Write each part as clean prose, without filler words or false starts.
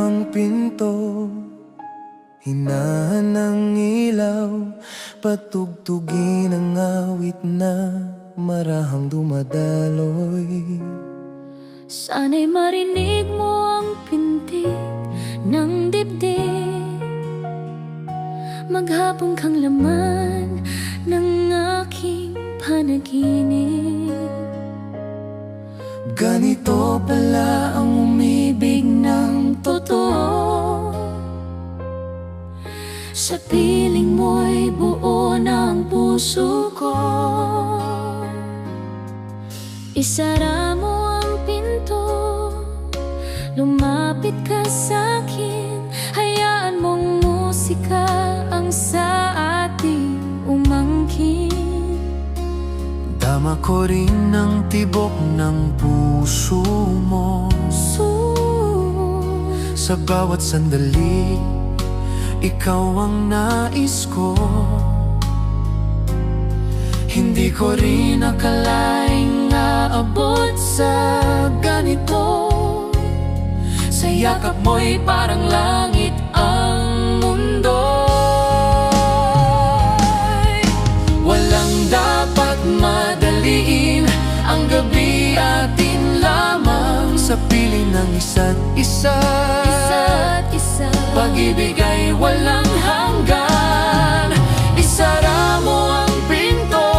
ang pinto, hinahan ng ilaw, patugtugin ang awit na marahang dumadaloy. Sana'y marinig mo ang pintig ng dibdib, maghapon kang laman ng aking panaginip. Ganito pala ang umibig ng totoo, sa piling mo'y buo ng puso ko. Isara mo ang pinto, lumapit ka sa'kin, hayaan mong musika ang sa ating umangkin. Dama ko rin ang tibok ng puso mo, sa bawat sandali, ikaw ang nais ko. Hindi ko rin akalaing aabot sa ganito, sa yakap mo'y parang langit ang mundo. Walang dapat madaliin, ang gabi atin lamang, sa piling ng isa't isa. Pag-ibig ay walang hanggan. Isara mo ang pinto,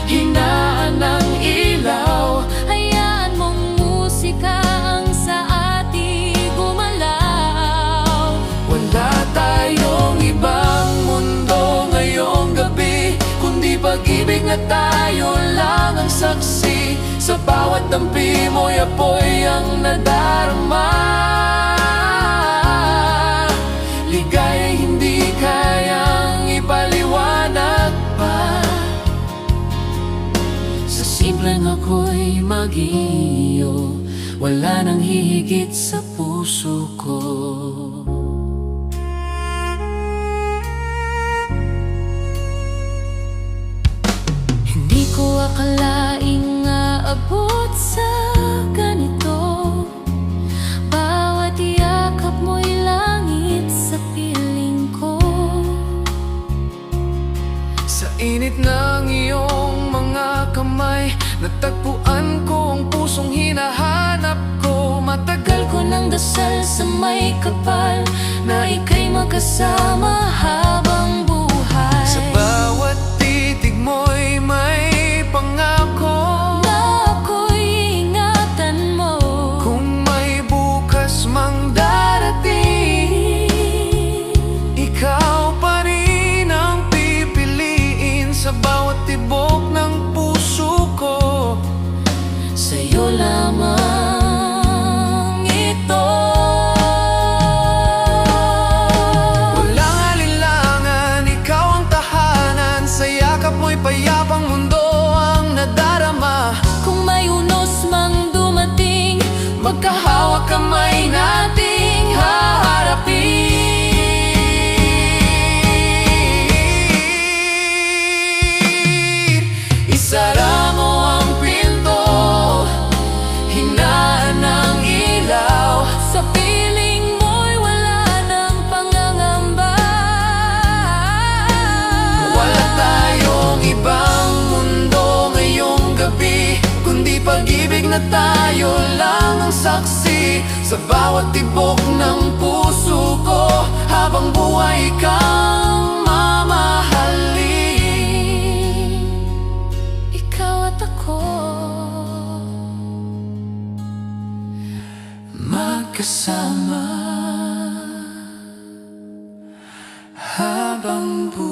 hinaan ng ilaw, Hayaan mong musika ang sa ating gumalaw. wala tayong ibang mundo ngayong gabi, kundi pag-ibig na tayo lang ang saksi. Sa bawat dampi mo'y apoy ang nadarama, ligaya'y hindi kayang ipaliwanag pa. Sa simpleng ako'y mag-iyo, wala nang hihigit sa puso ko. Hindi ko akalaing aabot sa ganito, bawat yakap mo'y langit sa piling ko. Sa init ng iyong mga kamay, natagpuan ko ang pusong hinahanap ko. Matagal ko nang dasal sa may kapal, na ika'y magkasama habang buhay. Sa bawat titig mo'y may pangako, na ako'y ingatan mo. kung may bukas mang darating, ikaw pa rin ang pipiliin. Sa bawat tibok ng puso ko, Sa'yo lamang ito. walang alinlangan, ikaw ang tahanan. Sa yakap mo'y payapang mundo ang nadarama. Kung may unos mang dumating, Magkahawak kamay nating haharapin. Isara mo ang pinto, hinaan ng ilaw, sa piling mo'y wala ng pangangamba. wala tayong ibang mundo ngayong gabi, kundi pag-ibig na tayo lang ang saksi. Sa bawat tibok ng puso ko, habang buhay kang mamahalin. Ikaw at ako, magkasama habang buhay.